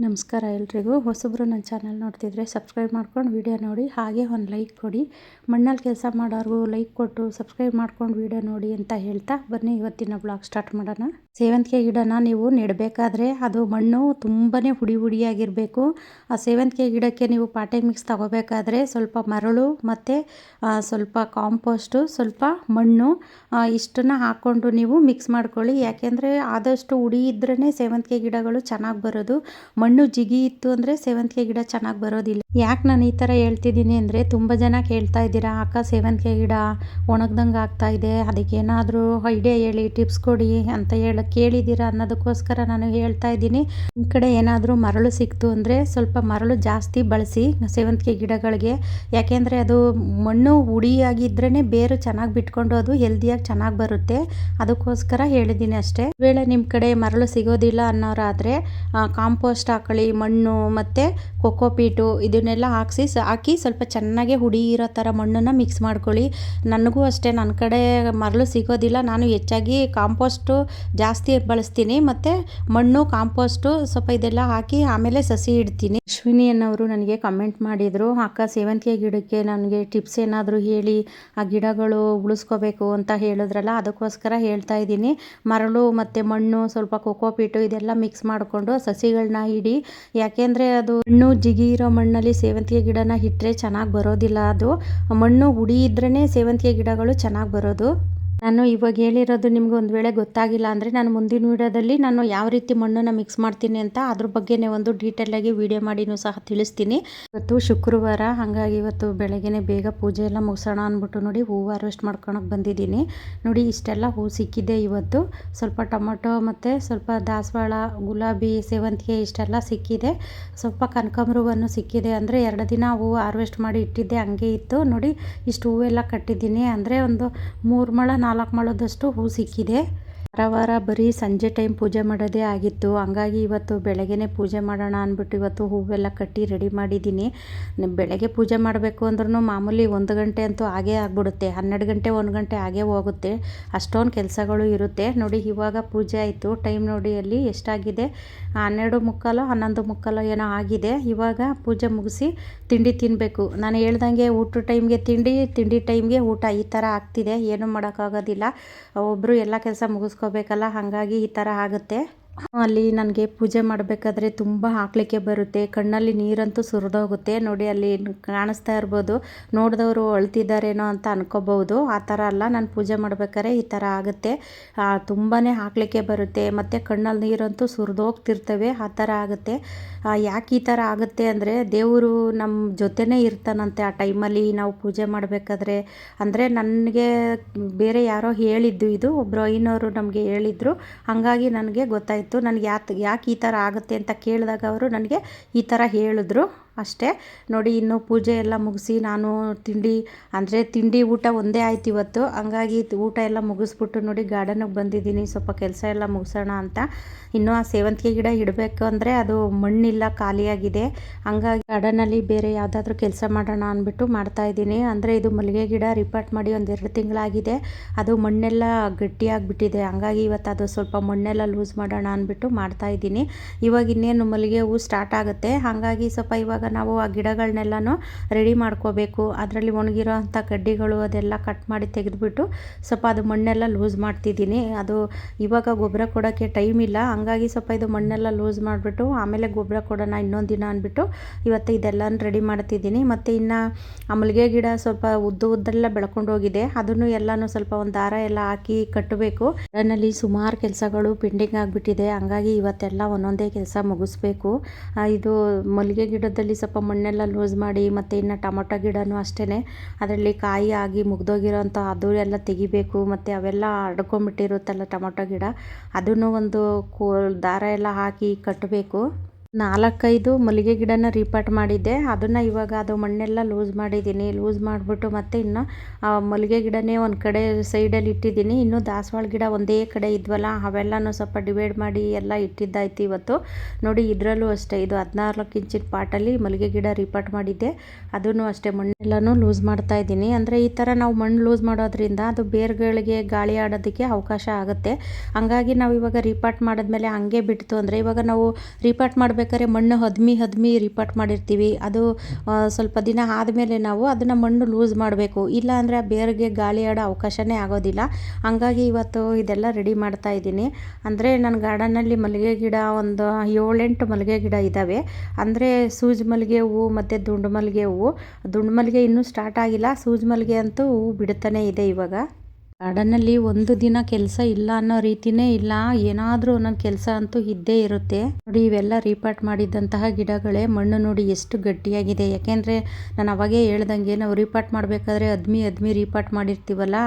ನಮಸ್ಕಾರ ಎಲ್ರಿಗೂ. ಹೊಸಬ್ರು ನನ್ನ ಚಾನಲ್ ನೋಡ್ತಿದ್ರೆ ಸಬ್ಸ್ಕ್ರೈಬ್ ಮಾಡ್ಕೊಂಡು ವಿಡಿಯೋ ನೋಡಿ, ಹಾಗೆ ಒಂದು ಲೈಕ್ ಕೊಡಿ. ಮಣ್ಣಲ್ಲಿ ಕೆಲಸ ಮಾಡೋರ್ಗೂ ಲೈಕ್ ಕೊಟ್ಟು ಸಬ್ಸ್ಕ್ರೈಬ್ ಮಾಡ್ಕೊಂಡು ವಿಡಿಯೋ ನೋಡಿ ಅಂತ ಹೇಳ್ತಾ ಬನ್ನಿ ಇವತ್ತಿನ ಬ್ಲಾಗ್ ಸ್ಟಾರ್ಟ್ ಮಾಡೋಣ. ಸೇವಂತಿಗೆ ಗಿಡನ ನೀವು ನೆಡಬೇಕಾದ್ರೆ ಅದು ಮಣ್ಣು ತುಂಬಾ ಹುಡಿಯಾಗಿರಬೇಕು. ಆ ಸೇವಂತಿಗೆ ಗಿಡಕ್ಕೆ ನೀವು ಪಾಟಿಂಗ್ ಮಿಕ್ಸ್ ತಗೋಬೇಕಾದ್ರೆ ಸ್ವಲ್ಪ ಮರಳು ಮತ್ತು ಸ್ವಲ್ಪ ಕಾಂಪೋಸ್ಟು, ಸ್ವಲ್ಪ ಮಣ್ಣು ಇಷ್ಟನ್ನು ಹಾಕ್ಕೊಂಡು ನೀವು ಮಿಕ್ಸ್ ಮಾಡ್ಕೊಳ್ಳಿ. ಯಾಕೆಂದರೆ ಆದಷ್ಟು ಹುಡಿ ಇದ್ರೇ ಸೇವಂತಿಗೆ ಗಿಡಗಳು ಚೆನ್ನಾಗಿ ಬರೋದು. ಮಣ್ಣು ಜಿಗಿ ಇತ್ತು ಅಂದರೆ ಸೇವಂತಿಗೆ ಗಿಡ ಚೆನ್ನಾಗಿ ಬರೋದಿಲ್ಲ. ಯಾಕೆ ನಾನು ಈ ಥರ ಹೇಳ್ತಿದ್ದೀನಿ ಅಂದರೆ, ತುಂಬ ಜನ ಕೇಳ್ತಾ ಇದ್ದೀರಾ, ಅಕ್ಕ ಸೇವಂತಿಗೆ ಗಿಡ ಒಣಗ್ದಂಗೆ ಆಗ್ತಾ ಇದೆ, ಅದಕ್ಕೇನಾದರೂ ಐಡಿಯಾ ಹೇಳಿ, ಟಿಪ್ಸ್ ಕೊಡಿ ಅಂತ ಕೇಳಿದ್ದೀರಾ ಅನ್ನೋದಕ್ಕೋಸ್ಕರ ನಾನು ಹೇಳ್ತಾ ಇದ್ದೀನಿ. ನಿಮ್ಮ ಕಡೆ ಏನಾದರೂ ಮರಳು ಸಿಕ್ತು ಅಂದರೆ ಸ್ವಲ್ಪ ಮರಳು ಜಾಸ್ತಿ ಬಳಸಿ ಸೇವಂತಿಗೆ ಗಿಡಗಳಿಗೆ. ಯಾಕೆಂದರೆ ಅದು ಮಣ್ಣು ಹುಡಿಯಾಗಿದ್ರೇ ಬೇರು ಚೆನ್ನಾಗಿ ಬಿಟ್ಕೊಂಡು ಅದು ಹೆಲ್ದಿಯಾಗಿ ಚೆನ್ನಾಗಿ ಬರುತ್ತೆ. ಅದಕ್ಕೋಸ್ಕರ ಹೇಳಿದ್ದೀನಿ ಅಷ್ಟೇ. ವೇಳೆ ನಿಮ್ಮ ಕಡೆ ಮರಳು ಸಿಗೋದಿಲ್ಲ ಅನ್ನೋರಾದರೆ ಕಾಂಪೋಸ್ಟ್ ಹಾಕೊಳ್ಳಿ, ಮಣ್ಣು ಮತ್ತು ಕೊಕೋಪೀಟು ಇದನ್ನೆಲ್ಲ ಹಾಕಿ ಸ್ವಲ್ಪ ಚೆನ್ನಾಗಿ ಹುಡಿ ಇರೋ ಥರ ಮಣ್ಣನ್ನು ಮಿಕ್ಸ್ ಮಾಡ್ಕೊಳ್ಳಿ. ನನಗೂ ಅಷ್ಟೇ, ನನ್ನ ಕಡೆ ಮರಳು ಸಿಗೋದಿಲ್ಲ, ನಾನು ಹೆಚ್ಚಾಗಿ ಕಾಂಪೋಸ್ಟು ಜಾಸ್ತಿ ಬಳಸ್ತೀನಿ. ಮತ್ತು ಮಣ್ಣು, ಕಾಂಪೋಸ್ಟು ಸ್ವಲ್ಪ ಇದೆಲ್ಲ ಹಾಕಿ ಆಮೇಲೆ ಸಸಿ ಇಡ್ತೀನಿ. ಅಶ್ವಿನಿ ಅನ್ನೋರು ನನಗೆ ಕಮೆಂಟ್ ಮಾಡಿದರು, ಅಕ್ಕ ಸೇವಂತಿಗೆ ಗಿಡಕ್ಕೆ ನನಗೆ ಟಿಪ್ಸ್ ಏನಾದರೂ ಹೇಳಿ, ಆ ಗಿಡಗಳು ಉಳಿಸ್ಕೋಬೇಕು ಅಂತ ಹೇಳಿದ್ರಲ್ಲ, ಅದಕ್ಕೋಸ್ಕರ ಹೇಳ್ತಾ ಇದ್ದೀನಿ. ಮರಳು ಮತ್ತು ಮಣ್ಣು, ಸ್ವಲ್ಪ ಕೊಕೋಪೀಟು ಇದೆಲ್ಲ ಮಿಕ್ಸ್ ಮಾಡಿಕೊಂಡು ಸಸಿಗಳನ್ನ ಇಡಿ. ಯಾಕೆಂದರೆ ಅದು ಮಣ್ಣು ಜಿಗಿ ಇರೋ ಮಣ್ಣಲ್ಲಿ ಸೇವಂತಿಗೆ ಗಿಡನ ಇಟ್ಟರೆ ಚೆನ್ನಾಗಿ ಬರೋದಿಲ್ಲ. ಅದು ಮಣ್ಣು ಹುಡಿ ಇದ್ರೇ ಸೇವಂತಿಗೆ ಗಿಡಗಳು ಚೆನ್ನಾಗಿ ಬರೋದು. ನಾನು ಇವಾಗ ಹೇಳಿರೋದು ನಿಮ್ಗೆ ಒಂದು ವೇಳೆ ಗೊತ್ತಾಗಿಲ್ಲ ಅಂದರೆ, ನಾನು ಮುಂದಿನ ವೀಡಿಯೋದಲ್ಲಿ ನಾನು ಯಾವ ರೀತಿ ಮಣ್ಣನ್ನು ಮಿಕ್ಸ್ ಮಾಡ್ತೀನಿ ಅಂತ ಅದ್ರ ಬಗ್ಗೆನೇ ಒಂದು ಡೀಟೇಲಾಗಿ ವಿಡಿಯೋ ಮಾಡಿನೂ ಸಹ ತಿಳಿಸ್ತೀನಿ. ಇವತ್ತು ಶುಕ್ರವಾರ, ಹಾಗಾಗಿ ಇವತ್ತು ಬೆಳಗ್ಗೆನೇ ಬೇಗ ಪೂಜೆ ಎಲ್ಲ ಮುಗಿಸೋಣ ಅಂದ್ಬಿಟ್ಟು ನೋಡಿ ಹೂವು ಹಾರ್ವೆಸ್ಟ್ ಮಾಡ್ಕೊಳಕ್ಕೆ ಬಂದಿದ್ದೀನಿ. ನೋಡಿ ಇಷ್ಟೆಲ್ಲ ಹೂ ಸಿಕ್ಕಿದೆ ಇವತ್ತು. ಸ್ವಲ್ಪ ಟೊಮೊಟೊ ಮತ್ತು ಸ್ವಲ್ಪ ದಾಸವಾಳ, ಗುಲಾಬಿ, ಸೇವಂತಿಗೆ ಇಷ್ಟೆಲ್ಲ ಸಿಕ್ಕಿದೆ. ಸ್ವಲ್ಪ ಕನಕಾಂಬರವನ್ನು ಸಿಕ್ಕಿದೆ. ಅಂದರೆ 2 ದಿನ ಹೂವು ಹಾರ್ವೆಸ್ಟ್ ಮಾಡಿ ಇಟ್ಟಿದ್ದೆ, ಹಂಗೆ ಇತ್ತು. ನೋಡಿ ಇಷ್ಟು ಹೂವೆಲ್ಲ ಕಟ್ಟಿದ್ದೀನಿ. ಅಂದರೆ ಒಂದು 3 ಮೊಳ 4 ಮೊಳದಷ್ಟು ಹೂ ಸಿಕ್ಕಿದೆ. ವಾರ ಬರೀ ಸಂಜೆ ಟೈಮ್ ಪೂಜೆ ಮಾಡೋದೇ ಆಗಿತ್ತು. ಹಂಗಾಗಿ ಇವತ್ತು ಬೆಳಗ್ಗೆನೇ ಪೂಜೆ ಮಾಡೋಣ ಅಂದ್ಬಿಟ್ಟು ಇವತ್ತು ಹೂವೆಲ್ಲ ಕಟ್ಟಿ ರೆಡಿ ಮಾಡಿದ್ದೀನಿ. ಬೆಳಗ್ಗೆ ಪೂಜೆ ಮಾಡಬೇಕು ಅಂದ್ರೂ ಮಾಮೂಲಿ 1 ಗಂಟೆ ಅಂತೂ ಆಗೇ ಆಗ್ಬಿಡುತ್ತೆ. 12 ಗಂಟೆ 1 ಗಂಟೆ ಆಗೇ ಹೋಗುತ್ತೆ, ಅಷ್ಟೊಂದು ಕೆಲಸಗಳು ಇರುತ್ತೆ. ನೋಡಿ ಇವಾಗ ಪೂಜೆ ಆಯಿತು. ಟೈಮ್ ನೋಡಿ ಅಲ್ಲಿ ಎಷ್ಟಾಗಿದೆ, 12:15 11:15 ಏನೋ ಆಗಿದೆ. ಇವಾಗ ಪೂಜೆ ಮುಗಿಸಿ ತಿಂಡಿ ತಿನ್ನಬೇಕು. ನಾನು ಹೇಳ್ದಂಗೆ ಊಟ ಟೈಮ್ಗೆ ತಿಂಡಿ ಟೈಮ್ಗೆ ಊಟ, ಈ ಥರ ಆಗ್ತಿದೆ. ಏನೂ ಮಾಡೋಕ್ಕಾಗೋದಿಲ್ಲ, ಒಬ್ಬರು ಎಲ್ಲ ಕೆಲಸ ಮುಗಿಸ್ಕೋಬೇಕಲ್ಲ, ಹಾಗಾಗಿ ಈ ಥರ ಆಗುತ್ತೆ. ಅಲ್ಲಿ ನನಗೆ ಪೂಜೆ ಮಾಡಬೇಕಾದ್ರೆ ತುಂಬ ಹಾಕ್ಲಿಕ್ಕೆ ಬರುತ್ತೆ, ಕಣ್ಣಲ್ಲಿ ನೀರಂತೂ ಸುರಿದೋಗುತ್ತೆ. ನೋಡಿ ಅಲ್ಲಿ ಕಾಣಿಸ್ತಾ ಇರ್ಬೋದು, ನೋಡಿದವರು ಅಳ್ತಿದ್ದಾರೇನೋ ಅಂತ ಅನ್ಕೋಬಹುದು. ಆ ಥರ ಅಲ್ಲ, ನಾನು ಪೂಜೆ ಮಾಡ್ಬೇಕಾದ್ರೆ ಈ ಥರ ಆಗುತ್ತೆ. ತುಂಬಾ ಹಾಕ್ಲಿಕ್ಕೆ ಬರುತ್ತೆ ಮತ್ತು ಕಣ್ಣಲ್ಲಿ ನೀರಂತೂ ಸುರಿದೋಗ್ತಿರ್ತವೆ, ಆ ಥರ ಆಗುತ್ತೆ. ಯಾಕೆ ಈ ಥರ ಆಗುತ್ತೆ ಅಂದರೆ, ದೇವರು ನಮ್ಮ ಜೊತೆನೇ ಇರ್ತಾನಂತೆ ಆ ಟೈಮಲ್ಲಿ ನಾವು ಪೂಜೆ ಮಾಡಬೇಕಾದ್ರೆ. ಅಂದರೆ ನನಗೆ ಬೇರೆ ಯಾರೋ ಹೇಳಿದ್ದು, ಇದು ಒಬ್ಬರು ಐನವರು ನಮಗೆ ಹೇಳಿದರು. ಹಾಗಾಗಿ ನನಗೆ ಗೊತ್ತಾಯಿತು. ನನಗೆ ಯಾಕೆ ಈ ಥರ ಆಗುತ್ತೆ ಅಂತ ಕೇಳಿದಾಗ ಅವರು ನನಗೆ ಈ ಥರ ಹೇಳಿದ್ರು ಅಷ್ಟೇ. ನೋಡಿ ಇನ್ನು ಪೂಜೆ ಎಲ್ಲ ಮುಗಿಸಿ ನಾನು ತಿಂಡಿ ಊಟ ಒಂದೇ ಆಯ್ತು ಇವತ್ತು. ಹಂಗಾಗಿ ಊಟ ಎಲ್ಲ ಮುಗಿಸ್ಬಿಟ್ಟು ನೋಡಿ ಗಾರ್ಡನಿಗೆ ಬಂದಿದ್ದೀನಿ, ಸ್ವಲ್ಪ ಕೆಲಸ ಎಲ್ಲ ಮುಗಿಸೋಣ ಅಂತ. ಇನ್ನೂ ಆ ಸೇವಂತಿಗೆ ಗಿಡ ಇಡಬೇಕು ಅಂದರೆ ಅದು ಮಣ್ಣಿಲ್ಲ, ಖಾಲಿಯಾಗಿದೆ. ಹಂಗಾಗಿ ಗಾರ್ಡನಲ್ಲಿ ಬೇರೆ ಯಾವುದಾದ್ರೂ ಕೆಲಸ ಮಾಡೋಣ ಅಂದ್ಬಿಟ್ಟು ಮಾಡ್ತಾಯಿದ್ದೀನಿ. ಅಂದರೆ ಇದು ಮಲ್ಲಿಗೆ ಗಿಡ ರಿಪಾರ್ಟ್ ಮಾಡಿ 1-2 ತಿಂಗಳಾಗಿದೆ. ಅದು ಮಣ್ಣೆಲ್ಲ ಗಟ್ಟಿಯಾಗಿಬಿಟ್ಟಿದೆ. ಹಂಗಾಗಿ ಇವತ್ತು ಅದು ಸ್ವಲ್ಪ ಮಣ್ಣೆಲ್ಲ ಲೂಸ್ ಮಾಡೋಣ ಅಂದ್ಬಿಟ್ಟು ಮಾಡ್ತಾಯಿದ್ದೀನಿ. ಇವಾಗ ಇನ್ನೇನು ಮಲ್ಲಿಗೆ ಹೂವು ಸ್ಟಾರ್ಟ್ ಆಗುತ್ತೆ. ಹಾಗಾಗಿ ಸ್ವಲ್ಪ ಇವಾಗ ನಾವು ಆ ಗಿಡಗಳನ್ನೆಲ್ಲನೂ ರೆಡಿ ಮಾಡ್ಕೋಬೇಕು. ಅದರಲ್ಲಿ ಒಣಗಿರೋ ಅಂಥ ಕಡ್ಡಿಗಳು ಅದೆಲ್ಲ ಕಟ್ ಮಾಡಿ ತೆಗೆದುಬಿಟ್ಟು ಸ್ವಲ್ಪ ಅದು ಮಣ್ಣೆಲ್ಲ ಲೂಸ್ ಮಾಡ್ತಿದ್ದೀನಿ. ಅದು ಇವಾಗ ಗೊಬ್ಬರ ಕೊಡೋಕ್ಕೆ ಟೈಮ್ ಇಲ್ಲ, ಹಂಗಾಗಿ ಸ್ವಲ್ಪ ಇದು ಮಣ್ಣೆಲ್ಲ ಲೂಸ್ ಮಾಡಿಬಿಟ್ಟು ಆಮೇಲೆ ಗೊಬ್ಬರ ಕೊಡೋಣ ಇನ್ನೊಂದು ದಿನ ಅಂದ್ಬಿಟ್ಟು ಇವತ್ತು ಇದೆಲ್ಲನೂ ರೆಡಿ ಮಾಡ್ತಿದ್ದೀನಿ. ಮತ್ತು ಇನ್ನು ಆ ಮಲ್ಲಿಗೆ ಗಿಡ ಸ್ವಲ್ಪ ಉದ್ದೆಲ್ಲ ಬೆಳ್ಕೊಂಡು ಹೋಗಿದೆ, ಅದನ್ನು ಎಲ್ಲನೂ ಸ್ವಲ್ಪ ಒಂದು ದಾರ ಎಲ್ಲ ಹಾಕಿ ಕಟ್ಟಬೇಕು. ಅದರಲ್ಲಿ ಸುಮಾರು ಕೆಲಸಗಳು ಪೆಂಡಿಂಗ್ ಆಗಿಬಿಟ್ಟಿದೆ. ಹಂಗಾಗಿ ಇವತ್ತೆಲ್ಲ ಒಂದೊಂದೇ ಕೆಲಸ ಮುಗಿಸ್ಬೇಕು. ಇದು ಮಲ್ಲಿಗೆ ಗಿಡದಲ್ಲಿ ಸ್ವಲ್ಪ ಮಣ್ಣೆಲ್ಲ ಲೂಸ್ ಮಾಡಿ, ಮತ್ತು ಇನ್ನು ಟೊಮೊಟೊ ಗಿಡನೂ ಅಷ್ಟೇ, ಅದರಲ್ಲಿ ಕಾಯಿ ಆಗಿ ಮುಗ್ದೋಗಿರೋಂಥ ಅದು ಎಲ್ಲ ತೆಗಿಬೇಕು. ಮತ್ತು ಅವೆಲ್ಲ ಹರಡ್ಕೊಂಬಿಟ್ಟಿರುತ್ತಲ್ಲ ಟೊಮೊಟೊ ಗಿಡ, ಅದನ್ನು ಒಂದು ದಾರ ಎಲ್ಲ ಹಾಕಿ ಕಟ್ಟಬೇಕು. 4-5 ಮಲ್ಲಿಗೆ ಗಿಡನ ರೀಪಾಟ್ ಮಾಡಿದ್ದೆ, ಅದನ್ನು ಇವಾಗ ಅದು ಮಣ್ಣೆಲ್ಲ ಲೂಸ್ ಮಾಡಿದ್ದೀನಿ. ಲೂಸ್ ಮಾಡಿಬಿಟ್ಟು ಮತ್ತು ಇನ್ನು ಮಲ್ಲಿಗೆ ಗಿಡನೇ ಒಂದು ಕಡೆ ಸೈಡಲ್ಲಿ ಇಟ್ಟಿದ್ದೀನಿ. ಇನ್ನು ದಾಸವಾಳ ಗಿಡ ಒಂದೇ ಕಡೆ ಇದ್ವಲ್ಲ, ಅವೆಲ್ಲನೂ ಸ್ವಲ್ಪ ಡಿವೈಡ್ ಮಾಡಿ ಎಲ್ಲ ಇಟ್ಟಿದ್ದಾಯ್ತು ಇವತ್ತು. ನೋಡಿ ಇದರಲ್ಲೂ ಅಷ್ಟೇ, ಇದು 14 ಇಂಚಿನ ಪಾಟಲ್ಲಿ ಮಲ್ಲಿಗೆ ಗಿಡ ರೀಪಾಟ್ ಮಾಡಿದ್ದೆ, ಅದನ್ನು ಅಷ್ಟೇ ಮಣ್ಣೆಲ್ಲನೂ ಲೂಸ್ ಮಾಡ್ತಾಯಿದ್ದೀನಿ. ಅಂದರೆ ಈ ಥರ ನಾವು ಮಣ್ಣು ಲೂಸ್ ಮಾಡೋದ್ರಿಂದ ಅದು ಬೇರುಗಳಿಗೆ ಗಾಳಿ ಆಡೋದಕ್ಕೆ ಅವಕಾಶ ಆಗುತ್ತೆ. ಹಂಗಾಗಿ ನಾವು ಇವಾಗ ರೀಪಾಟ್ ಮಾಡಿದ್ಮೇಲೆ ಹಂಗೆ ಬಿಡ್ತು ಅಂದರೆ, ಇವಾಗ ನಾವು ರೀಪಾಟ್ ಮಾಡಿ ಮಾಡಬೇಕಾದ್ರೆ ಮಣ್ಣು ಹದ್ಮಿ ರಿಪಾಟ್ ಮಾಡಿರ್ತೀವಿ. ಅದು ಸ್ವಲ್ಪ ದಿನ ಆದಮೇಲೆ ನಾವು ಅದನ್ನು ಮಣ್ಣು ಲೂಸ್ ಮಾಡಬೇಕು, ಇಲ್ಲ ಅಂದರೆ ಬೇರಿಗೆ ಗಾಳಿ ಆಡೋ ಅವಕಾಶನೇ ಆಗೋದಿಲ್ಲ. ಹಂಗಾಗಿ ಇವತ್ತು ಇದೆಲ್ಲ ರೆಡಿ ಮಾಡ್ತಾ ಇದ್ದೀನಿ. ಅಂದರೆ ನನ್ನ ಗಾರ್ಡನಲ್ಲಿ ಮಲ್ಲಿಗೆ ಗಿಡ ಒಂದು 7-8 ಮಲ್ಲಿಗೆ ಗಿಡ ಇದ್ದಾವೆ. ಅಂದರೆ ಸೂಜಿ ಮಲ್ಲಿಗೆ ಹೂವು ಮತ್ತು ದುಂಡು ಮಲ್ಲಿಗೆ ಹೂವು. ದುಂಡು ಮಲ್ಲಿಗೆ ಇನ್ನೂ ಸ್ಟಾರ್ಟ್ ಆಗಿಲ್ಲ, ಸೂಜಿ ಮಲ್ಲಿಗೆ ಅಂತೂ ಹೂವು ಬಿಡುತ್ತಾನೆ ಇದೆ ಇವಾಗ. ಗಾರ್ಡನ್ನಲ್ಲಿ ಒಂದು ದಿನ ಕೆಲಸ ಇಲ್ಲ ಅನ್ನೋ ರೀತಿನೇ ಇಲ್ಲ, ಏನಾದರೂ ಒಂದೊಂದು ಕೆಲಸ ಅಂತೂ ಇದ್ದೇ ಇರುತ್ತೆ. ನೋಡಿ ಇವೆಲ್ಲ ರೀಪಾಟ್ ಮಾಡಿದ್ದಂತಹ ಗಿಡಗಳೇ. ಮಣ್ಣು ನೋಡಿ ಎಷ್ಟು ಗಟ್ಟಿಯಾಗಿದೆ. ಯಾಕೆಂದರೆ ನಾನು ಅವಾಗೇ ಹೇಳ್ದಂಗೆ ನಾವು ರೀಪಾಟ್ ಮಾಡಬೇಕಾದ್ರೆ ಹದ್ಮಿ ರೀಪಾಟ್ ಮಾಡಿರ್ತೀವಲ್ಲ,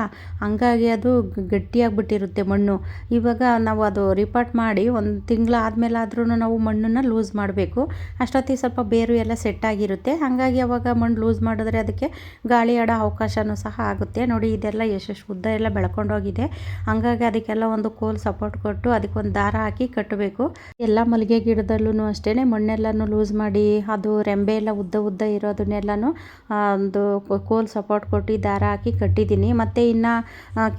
ಹಂಗಾಗಿ ಅದು ಗಟ್ಟಿಯಾಗಿಬಿಟ್ಟಿರುತ್ತೆ ಮಣ್ಣು. ಇವಾಗ ನಾವು ಅದು ರೀಪಾಟ್ ಮಾಡಿ ಒಂದು ತಿಂಗಳು ಆದಮೇಲಾದ್ರೂ ನಾವು ಮಣ್ಣನ್ನು ಲೂಸ್ ಮಾಡಬೇಕು. ಅಷ್ಟೊತ್ತಿಗೆ ಸ್ವಲ್ಪ ಬೇರು ಎಲ್ಲ ಸೆಟ್ ಆಗಿರುತ್ತೆ. ಹಾಗಾಗಿ ಅವಾಗ ಮಣ್ಣು ಲೂಸ್ ಮಾಡಿದ್ರೆ ಅದಕ್ಕೆ ಗಾಳಿ ಆಡೋ ಅವಕಾಶನೂ ಸಹ ಆಗುತ್ತೆ. ನೋಡಿ ಇದೆಲ್ಲ ಎಷ್ಟು ಉದ್ದ ಎಲ್ಲ ಬೆಳ್ಕೊಂಡೋಗಿದೆ. ಹಂಗಾಗಿ ಅದಕ್ಕೆಲ್ಲ ಒಂದು ಕೋಲ್ ಸಪೋರ್ಟ್ ಕೊಟ್ಟು ಅದಕ್ಕೊಂದು ದಾರ ಹಾಕಿ ಕಟ್ಟಬೇಕು. ಎಲ್ಲ ಮಲ್ಲಿಗೆ ಗಿಡದಲ್ಲೂ ಅಷ್ಟೇ ಮಣ್ಣೆಲ್ಲನೂ ಲೂಸ್ ಮಾಡಿ ಅದು ರೆಂಬೆ ಎಲ್ಲ ಉದ್ದ ಇರೋದನ್ನೆಲ್ಲನೂ ಒಂದು ಕೋಲ್ ಸಪೋರ್ಟ್ ಕೊಟ್ಟು ದಾರ ಹಾಕಿ ಕಟ್ಟಿದ್ದೀನಿ. ಮತ್ತು ಇನ್ನು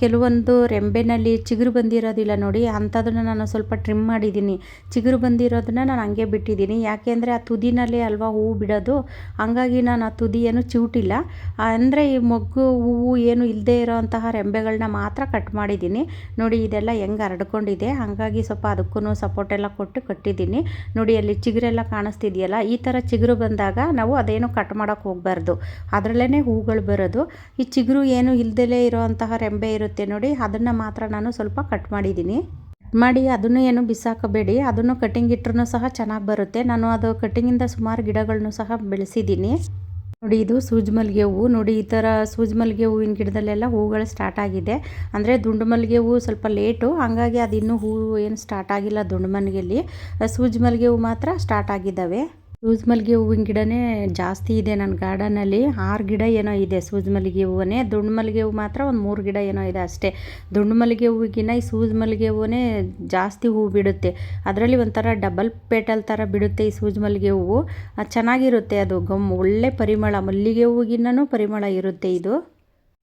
ಕೆಲವೊಂದು ರೆಂಬೆನಲ್ಲಿ ಚಿಗುರು ಬಂದಿರೋದಿಲ್ಲ ನೋಡಿ, ಅಂಥದನ್ನು ನಾನು ಸ್ವಲ್ಪ ಟ್ರಿಮ್ ಮಾಡಿದ್ದೀನಿ. ಚಿಗುರು ಬಂದಿರೋದನ್ನ ನಾನು ಹಂಗೆ ಬಿಟ್ಟಿದ್ದೀನಿ. ಯಾಕೆಂದರೆ ಆ ತುದಿನಲ್ಲಿ ಅಲ್ವಾ ಹೂವು ಬಿಡೋದು, ಹಂಗಾಗಿ ನಾನು ಆ ತುದಿ ಏನು ಚಿವುಟಿಲ್ಲ. ಅಂದರೆ ಈ ಮೊಗ್ಗು ಹೂವು ಏನು ಇಲ್ಲದೆ ಇರೋವಂತಹ ರೆಂಬೆಗಳನ್ನ ಮಾತ್ರ ಕಟ್ ಮಾಡಿದ್ದೀನಿ. ನೋಡಿ ಇದೆಲ್ಲ ಹೆಂಗೆ ಹರಡ್ಕೊಂಡಿದೆ, ಹಾಗಾಗಿ ಸ್ವಲ್ಪ ಅದಕ್ಕೂ ಸಪೋರ್ಟ್ ಎಲ್ಲ ಕೊಟ್ಟು ಕಟ್ಟಿದ್ದೀನಿ. ನೋಡಿ ಅಲ್ಲಿ ಚಿಗುರೆಲ್ಲ ಕಾಣಿಸ್ತಿದೆಯಲ್ಲ, ಈ ಥರ ಚಿಗುರು ಬಂದಾಗ ನಾವು ಅದೇನು ಕಟ್ ಮಾಡೋಕ್ಕೆ ಹೋಗಬಾರ್ದು, ಅದರಲ್ಲೇ ಹೂಗಳು ಬರೋದು. ಈ ಚಿಗುರು ಏನು ಇಲ್ದಲೇ ಇರೋವಂತಹ ರೆಂಬೆ ಇರುತ್ತೆ ನೋಡಿ, ಅದನ್ನು ಮಾತ್ರ ನಾನು ಸ್ವಲ್ಪ ಕಟ್ ಮಾಡಿದ್ದೀನಿ. ಮಾಡಿ ಅದನ್ನು ಏನು ಬಿಸಾಕಬೇಡಿ, ಅದನ್ನು ಕಟ್ಟಿಂಗ್ ಇಟ್ಟರೂ ಸಹ ಚೆನ್ನಾಗಿ ಬರುತ್ತೆ. ನಾನು ಅದು ಕಟ್ಟಿಂಗಿಂದ ಸುಮಾರು ಗಿಡಗಳನ್ನು ಸಹ ಬೆಳೆಸಿದ್ದೀನಿ. ನೋಡಿ ಇದು ಸೂಜಿ ಮಲ್ಲಿಗೆ ಹೂವು. ನೋಡಿ ಈ ಥರ ಸೂಜಿ ಮಲ್ಲಿಗೆ ಹೂವಿನ ಗಿಡದಲ್ಲೆಲ್ಲ ಹೂಗಳು ಸ್ಟಾರ್ಟ್ ಆಗಿದೆ. ಅಂದರೆ ದುಂಡು ಮಲ್ಲಿಗೆ ಹೂವು ಸ್ವಲ್ಪ ಲೇಟು, ಹಾಗಾಗಿ ಅದು ಇನ್ನೂ ಹೂವು ಏನು ಸ್ಟಾರ್ಟ್ ಆಗಿಲ್ಲ ದುಂಡು ಮಲ್ಲಿಗೆಯಲ್ಲಿ. ಸೂಜಿ ಮಲ್ಲಿಗೆ ಹೂವು ಮಾತ್ರ ಸ್ಟಾರ್ಟ್ ಆಗಿದ್ದಾವೆ. ಸೂಜಿ ಮಲ್ಲಿಗೆ ಹೂವಿನ ಗಿಡನೇ ಜಾಸ್ತಿ ಇದೆ ನನ್ನ ಗಾರ್ಡನಲ್ಲಿ. 6 ಗಿಡ ಏನೋ ಇದೆ ಸೂಜಿ ಮಲ್ಲಿಗೆ ಹೂವೇ. ದುಂಡು ಮಲ್ಲಿಗೆ ಹೂವು ಮಾತ್ರ ಒಂದು 3 ಗಿಡ ಏನೋ ಇದೆ ಅಷ್ಟೇ. ದುಂಡು ಮಲ್ಲಿಗೆ ಹೂವಿಗಿನ್ನ ಈ ಸೂಜಿ ಮಲ್ಲಿಗೆ ಹೂವೇ ಜಾಸ್ತಿ ಹೂವು ಬಿಡುತ್ತೆ. ಅದರಲ್ಲಿ ಒಂಥರ ಡಬಲ್ ಪೇಟಲ್ ಥರ ಬಿಡುತ್ತೆ ಈ ಸೂಜಿ ಮಲ್ಲಿಗೆ ಹೂವು. ಚೆನ್ನಾಗಿರುತ್ತೆ, ಅದು ಒಳ್ಳೆ ಪರಿಮಳ, ಮಲ್ಲಿಗೆ ಹೂವಿಗಿನ್ನೂ ಪರಿಮಳ ಇರುತ್ತೆ ಇದು.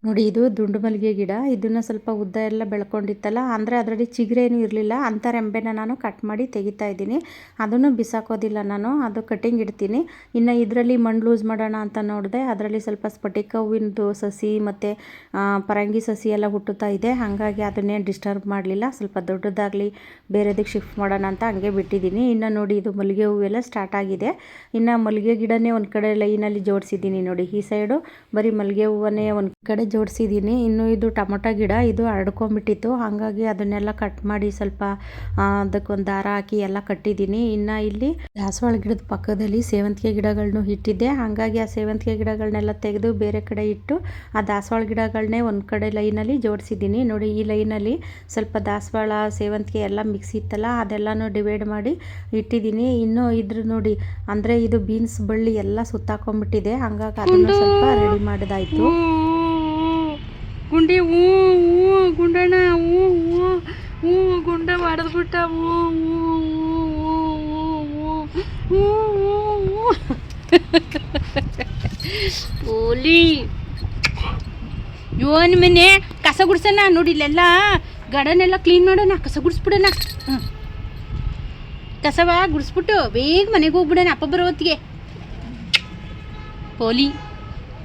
ನೋಡಿ ಇದು ದುಂಡು ಮಲ್ಲಿಗೆ ಗಿಡ. ಇದನ್ನು ಸ್ವಲ್ಪ ಉದ್ದ ಎಲ್ಲ ಬೆಳ್ಕೊಂಡಿತ್ತಲ್ಲ, ಅಂದರೆ ಅದರಲ್ಲಿ ಚಿಗುರೇನು ಇರಲಿಲ್ಲ. ಅಂಥ ರೆಂಬೆನ ನಾನು ಕಟ್ ಮಾಡಿ ತೆಗಿತಾ ಇದ್ದೀನಿ. ಅದನ್ನು ಬಿಸಾಕೋದಿಲ್ಲ ನಾನು, ಅದು ಕಟ್ಟಿಂಗ್ ಇಡ್ತೀನಿ. ಇನ್ನು ಇದರಲ್ಲಿ ಮಣ್ಣು ಲೂಸ್ ಮಾಡೋಣ ಅಂತ ನೋಡಿದೆ, ಅದರಲ್ಲಿ ಸ್ವಲ್ಪ ಸ್ಫಟಿಕ ಹೂವಿನದು ಸಸಿ ಮತ್ತು ಪರಂಗಿ ಸಸಿ ಎಲ್ಲ ಹುಟ್ಟುತ್ತಾ ಇದೆ. ಹಾಗಾಗಿ ಅದನ್ನೇ ಡಿಸ್ಟರ್ಬ್ ಮಾಡಲಿಲ್ಲ. ಸ್ವಲ್ಪ ದೊಡ್ಡದಾಗಲಿ ಬೇರೆದಕ್ಕೆ ಶಿಫ್ಟ್ ಮಾಡೋಣ ಅಂತ ಹಂಗೆ ಬಿಟ್ಟಿದ್ದೀನಿ. ಇನ್ನು ನೋಡಿ ಇದು ಮಲ್ಲಿಗೆ ಹೂವೆಲ್ಲ ಸ್ಟಾರ್ಟ್ ಆಗಿದೆ. ಇನ್ನು ಮಲ್ಲಿಗೆ ಗಿಡನೇ ಒಂದು ಕಡೆ ಲೈನಲ್ಲಿ ಜೋಡಿಸಿದ್ದೀನಿ. ನೋಡಿ ಈ ಸೈಡು ಬರೀ ಮಲ್ಲಿಗೆ ಹೂವನ್ನೇ ಒಂದು ಕಡೆ ಜೋಡಿಸಿದ್ದೀನಿ. ಇನ್ನು ಇದು ಟೊಮೊಟೊ ಗಿಡ, ಇದು ಹರಡ್ಕೊಂಡ್ಬಿಟ್ಟಿತ್ತು, ಹಾಗಾಗಿ ಅದನ್ನೆಲ್ಲ ಕಟ್ ಮಾಡಿ ಸ್ವಲ್ಪ ಅದಕ್ಕೊಂದು ದಾರ ಹಾಕಿ ಎಲ್ಲ ಕಟ್ಟಿದ್ದೀನಿ. ಇನ್ನು ಇಲ್ಲಿ ದಾಸವಾಳ ಗಿಡದ ಪಕ್ಕದಲ್ಲಿ ಸೇವಂತಿಗೆ ಗಿಡಗಳನ್ನೂ ಇಟ್ಟಿದ್ದೆ. ಹಾಗಾಗಿ ಆ ಸೇವಂತಿಗೆ ಗಿಡಗಳನ್ನೆಲ್ಲ ತೆಗೆದು ಬೇರೆ ಕಡೆ ಇಟ್ಟು ಆ ದಾಸವಾಳ ಗಿಡಗಳನ್ನೇ ಒಂದು ಕಡೆ ಲೈನಲ್ಲಿ ಜೋಡಿಸಿದ್ದೀನಿ. ನೋಡಿ ಈ ಲೈನಲ್ಲಿ ಸ್ವಲ್ಪ ದಾಸವಾಳ ಸೇವಂತಿಗೆ ಎಲ್ಲ ಮಿಕ್ಸ್ ಇತ್ತಲ್ಲ, ಅದೆಲ್ಲನೂ ಡಿವೈಡ್ ಮಾಡಿ ಇಟ್ಟಿದ್ದೀನಿ. ಇನ್ನು ಇದ್ರ ನೋಡಿ, ಅಂದರೆ ಇದು ಬೀನ್ಸ್ ಬಳ್ಳಿ ಎಲ್ಲ ಸುತ್ತಾಕೊಂಡ್ಬಿಟ್ಟಿದೆ, ಹಾಗಾಗಿ ಅದನ್ನು ಸ್ವಲ್ಪ ರೆಡಿ ಮಾಡೋದಾಯಿತು. ಗುಂಡಿ ಹೂ ಗುಂಡಣ್ಣ ಹೂ ಗುಂಡ ಹೊಡೆದ್ಬಿಟ್ಟ ಓಲಿ ಯೋನ್ ಮನೆ ಕಸ ಗುಡ್ಸೋಣ. ನೋಡಿ ಇಲ್ಲೆಲ್ಲ ಗಾರ್ಡನ್ ಕ್ಲೀನ್ ಮಾಡೋಣ, ಕಸ ಗುಡಿಸ್ಬಿಡೋಣ. ಕಸವ ಗುಡಿಸ್ಬಿಟ್ಟು ಬೇಗ ಮನೆಗೆ ಹೋಗ್ಬಿಡೋಣ ಅಪ್ಪ ಬರೋ ಹೊತ್ತಿಗೆ. ಪೋಲಿ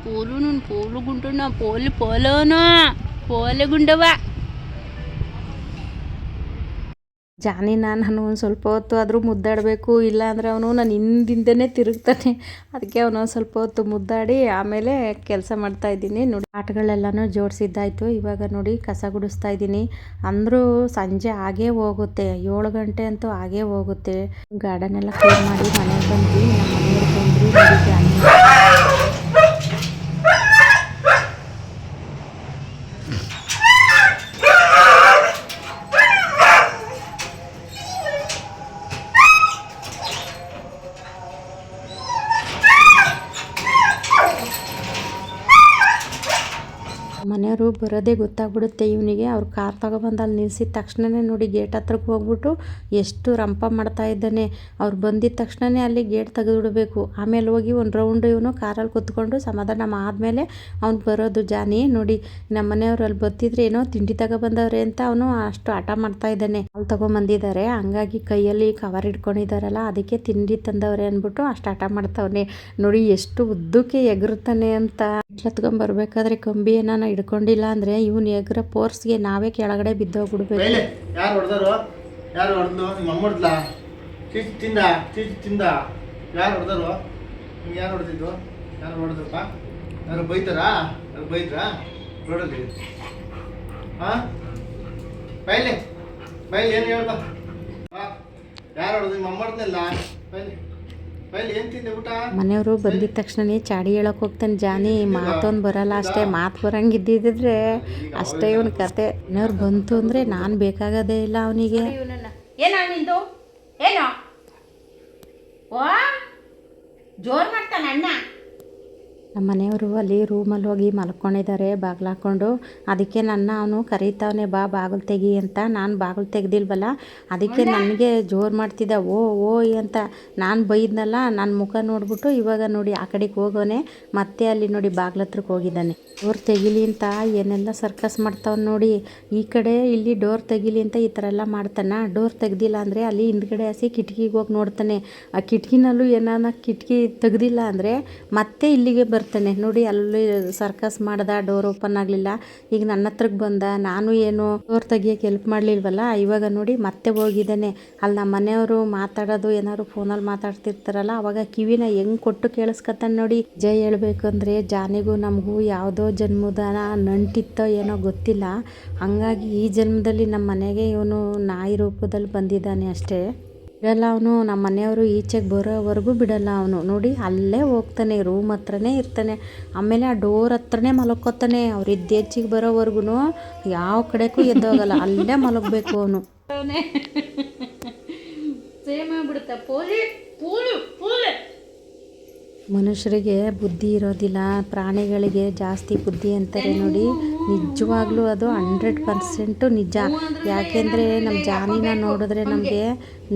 ಪೋಲು ನಾನು ಪೋಲು ಗುಂಡಣ್ಣ ಪೋಲೆ ಗುಂಡವ ಜಾನಿನ ನಾನು ಒಂದು ಸ್ವಲ್ಪ ಹೊತ್ತು ಆದರೂ ಮುದ್ದಾಡಬೇಕು, ಇಲ್ಲಾಂದರೆ ಅವನು ನಾನು ಹಿಂದಿಂದನೇ ತಿರುಗ್ತಾನೆ. ಅದಕ್ಕೆ ಅವನು ಸ್ವಲ್ಪ ಹೊತ್ತು ಮುದ್ದಾಡಿ ಆಮೇಲೆ ಕೆಲಸ ಮಾಡ್ತಾಯಿದ್ದೀನಿ. ನೋಡಿ ಆಟಗಳೆಲ್ಲನೂ ಜೋಡಿಸಿದ್ದಾಯಿತು. ಇವಾಗ ನೋಡಿ ಕಸ ಗುಡಿಸ್ತಾ ಇದ್ದೀನಿ. ಅಂದರೂ ಸಂಜೆ ಆಗೇ ಹೋಗುತ್ತೆ, 7 ಗಂಟೆ ಅಂತೂ ಆಗೇ ಹೋಗುತ್ತೆ. ಗಾರ್ಡನ್ ಕ್ಲೀನ್ ಮಾಡಿ ಮನೆಗೆ ಬಂದ್ವಿ. ನಮ್ಮ ಮನೆಯವ್ರು ಬಂದರು. ನೋಡಿ ಜಾನಿ ಮನೆಯವರು ಬರೋದೇ ಗೊತ್ತಾಗ್ಬಿಡುತ್ತೆ ಇವನಿಗೆ. ಅವ್ರು ಕಾರ್ ತಗೊಬಂದು ಅಲ್ಲಿ ನಿಲ್ಸಿದ ತಕ್ಷಣವೇ ನೋಡಿ ಗೇಟ್ ಹತ್ರಕ್ಕೆ ಹೋಗ್ಬಿಟ್ಟು ಎಷ್ಟು ರಂಪ ಮಾಡ್ತಾ ಇದ್ದಾನೆ. ಅವ್ರು ಬಂದಿದ್ದ ತಕ್ಷಣವೇ ಅಲ್ಲಿ ಗೇಟ್ ತೆಗೆದುಬಿಡಬೇಕು. ಆಮೇಲೆ ಹೋಗಿ ಒಂದು ರೌಂಡ್ ಇವನು ಕಾರಲ್ಲಿ ಕುತ್ಕೊಂಡು ಸಮಾಧಾನ ಆದಮೇಲೆ ಅವ್ನು ಬರೋದು. ಜಾನಿ ನೋಡಿ ನಮ್ಮ ಮನೆಯವರು ಅಲ್ಲಿ ಬರ್ತಿದ್ರೆ ಏನೋ ತಿಂಡಿ ತಗೊಬಂದವ್ರೆ ಅಂತ ಅವನು ಅಷ್ಟು ಹಠ ಮಾಡ್ತಾ ಇದ್ದಾನೆ. ಅಲ್ಲಿ ತೊಗೊಂಬಂದಿದ್ದಾರೆ, ಹಂಗಾಗಿ ಕೈಯಲ್ಲಿ ಕವರ್ ಇಟ್ಕೊಂಡಿದ್ದಾರಲ್ಲ ಅದಕ್ಕೆ ತಿಂಡಿ ತಂದವ್ರೆ ಅಂದ್ಬಿಟ್ಟು ಅಷ್ಟು ಹಠ ಮಾಡ್ತಾವನೆ. ನೋಡಿ ಎಷ್ಟು ಉದ್ದಕ್ಕೆ ಎಗರುತ್ತಾನೆ ಅಂತ. ಬರ್ಬೇಕಾದ್ರೆ ಕಂಬಿ ಏನಾನ ಹಿಡ್ಕೊಂಡಿಲ್ಲ ಅಂದರೆ ಇವನು ಎಗರ ಫೋರ್ಸ್ಗೆ ನಾವೇ ಕೆಳಗಡೆ ಬಿದ್ದೋಗ್ಬಿಡ್ಬೇಕು. ಯಾರು ಹೊಡೆದರು? ಯಾರು ಹೊಡೆದು? ನಿಮ್ಮ ಅಮ್ಮ ಹೊಡೆದ್ಲಾ? ಚೀಚಿ ತಿಂದ ಯಾರು ಹೊಡೆದರು? ನಿಮ್ಗೆ ಯಾರು ಹೊಡೆದಿದ್ದು? ಯಾರು ಹೊಡೆದಪ್ಪ? ಯಾರು ಬೈತಾರಾ? ಯಾರು ಬೈದ್ರಾ ರೋಡಲ್ಲಿ? ಹಾಂ ಬೈಲಿ ಏನು ಹೇಳ್ಬಾ? ಹಾಂ ಯಾರು ಹೊಡೆದು? ನಿಮ್ಮ ಅಮ್ಮ ಹೊಡೆದ್ನಲ್ಲ ಬೈಲಿ ಏನು ತಿಂದೆ ಊಟ? ಮನೆಯವರು ಬಂದಿದ ತಕ್ಷಣನೇ ಚಾಡಿ ಹೇಳಕ್ಕೆ ಹೋಗ್ತಾನೆ ಜಾನಿ. ಮಾತೊಂದು ಬರಲ್ಲ ಅಷ್ಟೇ, ಮಾತು ಬರಂಗಿದ್ದಿದ್ರೆ ಅಷ್ಟೇ ಇವನ ಕತೆ. ಮನೆಯವ್ರು ಬಂತು ಅಂದರೆ ನಾನು ಬೇಕಾಗೋದೇ ಇಲ್ಲ ಅವನಿಗೆ. ಏನೋ ನಿಂದು ಏನೋ ಓ ಜೋರು ಮಾಡ್ತಾನೆ ಅಣ್ಣ. ನಮ್ಮ ಮನೆಯವರು ಅಲ್ಲಿ ರೂಮಲ್ಲಿ ಹೋಗಿ ಮಲ್ಕೊಂಡಿದ್ದಾರೆ ಬಾಗಿಲು ಹಾಕ್ಕೊಂಡು. ಅದಕ್ಕೆ ಅವನು ಕರೀತಾವನೆ ಬಾ ಬಾಗಿಲು ತೆಗಿ ಅಂತ. ನಾನು ಬಾಗಿಲು ತೆಗ್ದಿಲ್ವಲ್ಲ ಅದಕ್ಕೆ ನನಗೆ ಜೋರು ಮಾಡ್ತಿದ್ದ ಓ ಅಂತ. ನಾನು ಬೈದ್ನಲ್ಲ, ನನ್ನ ಮುಖ ನೋಡ್ಬಿಟ್ಟು ಇವಾಗ ನೋಡಿ ಆ ಕಡೆಗೆ ಹೋಗೋನೆ. ಮತ್ತೆ ಅಲ್ಲಿ ನೋಡಿ ಬಾಗಿಲು ಹತ್ರಕ್ಕೆ ಹೋಗಿದ್ದಾನೆ. ಡೋರ್ ತೆಗಿಲಿ ಅಂತ ಏನೆಲ್ಲ ಸರ್ಕಸ್ ಮಾಡ್ತಾವನು ನೋಡಿ. ಈ ಕಡೆ ಇಲ್ಲಿ ಡೋರ್ ತೆಗಿಲಿ ಅಂತ ಈ ಥರ ಎಲ್ಲ ಮಾಡ್ತಾನೆ. ಡೋರ್ ತೆಗ್ದಿಲ್ಲ ಅಂದರೆ ಅಲ್ಲಿ ಹಿಂದ್ಗಡೆ ಹಸಿ ಕಿಟಕಿಗೆ ಹೋಗಿ ನೋಡ್ತಾನೆ. ಆ ಕಿಟಕಿನಲ್ಲೂ ಏನಾನ ಕಿಟಕಿ ತೆಗ್ದಿಲ್ಲ ಅಂದರೆ ಮತ್ತೆ ಇಲ್ಲಿಗೆ ಬರ್ತಾನೆ ನೋಡಿ. ಅಲ್ಲಿ ಸರ್ಕಸ್ ಮಾಡ್ದ, ಡೋರ್ ಓಪನ್ ಆಗಲಿಲ್ಲ. ಈಗ ನನ್ನ ಹತ್ರಕ್ಕೆ ಬಂದ, ನಾನು ಏನು ಡೋರ್ ತೆಗಿಯೋಕ್ಕೆ ಹೆಲ್ಪ್ ಮಾಡಲಿಲ್ವಲ್ಲ. ಇವಾಗ ನೋಡಿ ಮತ್ತೆ ಹೋಗಿದ್ದಾನೆ. ಅಲ್ಲಿ ನಮ್ಮ ಮನೆಯವರು ಮಾತಾಡೋದು ಏನಾದ್ರು ಫೋನಲ್ಲಿ ಮಾತಾಡ್ತಿರ್ತಾರಲ್ಲ ಅವಾಗ ಕಿವಿನ ಹೆಂಗೆ ಕೊಟ್ಟು ಕೇಳಿಸ್ಕೊತಾನೆ ನೋಡಿ. ಜೈ ಹೇಳ್ಬೇಕು ಅಂದರೆ ಜಾನಿಗೂ ನಮಗೂ ಯಾವುದೋ ಜನ್ಮದ ನಂಟಿತ್ತೋ ಏನೋ ಗೊತ್ತಿಲ್ಲ. ಹಂಗಾಗಿ ಈ ಜನ್ಮದಲ್ಲಿ ನಮ್ಮ ಮನೆಗೆ ಇವನು ನಾಯಿ ರೂಪದಲ್ಲಿ ಬಂದಿದ್ದಾನೆ ಅಷ್ಟೇ. ಬಿಡಲ್ಲ ಅವನು, ನಮ್ಮ ಮನೆಯವರು ಈಚೆಗೆ ಬರೋವರೆಗೂ ಬಿಡಲ್ಲ ಅವನು. ನೋಡಿ ಅಲ್ಲೇ ಹೋಗ್ತಾನೆ, ರೂಮ್ ಹತ್ರನೇ ಇರ್ತಾನೆ. ಆಮೇಲೆ ಆ ಡೋರ್ ಹತ್ರನೇ ಮಲಕ್ಕೋತಾನೆ. ಅವ್ರು ಇದ್ದೇಚಿಗೆ ಬರೋವರೆಗೂ ಯಾವ ಕಡೆಗೂ ಎದ್ದೋಗಲ್ಲ, ಅಲ್ಲೇ ಮಲಗಬೇಕು ಅವನು. ಸೇಮ್ ಆಗ್ಬಿಡುತ್ತೆ ಪೂಲು. ಮನುಷ್ಯರಿಗೆ ಬುದ್ಧಿ ಇರೋದಿಲ್ಲ, ಪ್ರಾಣಿಗಳಿಗೆ ಜಾಸ್ತಿ ಬುದ್ಧಿ ಅಂತಾರೆ ನೋಡಿ. ನಿಜವಾಗ್ಲೂ ಅದು 100% ನಿಜ. ಯಾಕೆಂದರೆ ನಮ್ಮ ಜಾನಿನ ನೋಡಿದ್ರೆ ನಮಗೆ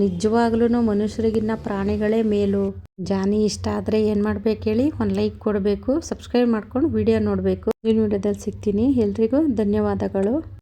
ನಿಜವಾಗ್ಲೂ ಮನುಷ್ಯರಿಗಿನ್ನ ಪ್ರಾಣಿಗಳೇ ಮೇಲು. ಜಾನಿ ಇಷ್ಟ ಆದರೆ ಏನು ಮಾಡ್ಬೇಕು ಹೇಳಿ? ಒಂದು ಲೈಕ್ ಕೊಡಬೇಕು, ಸಬ್ಸ್ಕ್ರೈಬ್ ಮಾಡ್ಕೊಂಡು ವಿಡಿಯೋ ನೋಡಬೇಕು. ಈ ವಿಡಿಯೋದಲ್ಲಿ ಸಿಗ್ತೀನಿ. ಎಲ್ರಿಗೂ ಧನ್ಯವಾದಗಳು.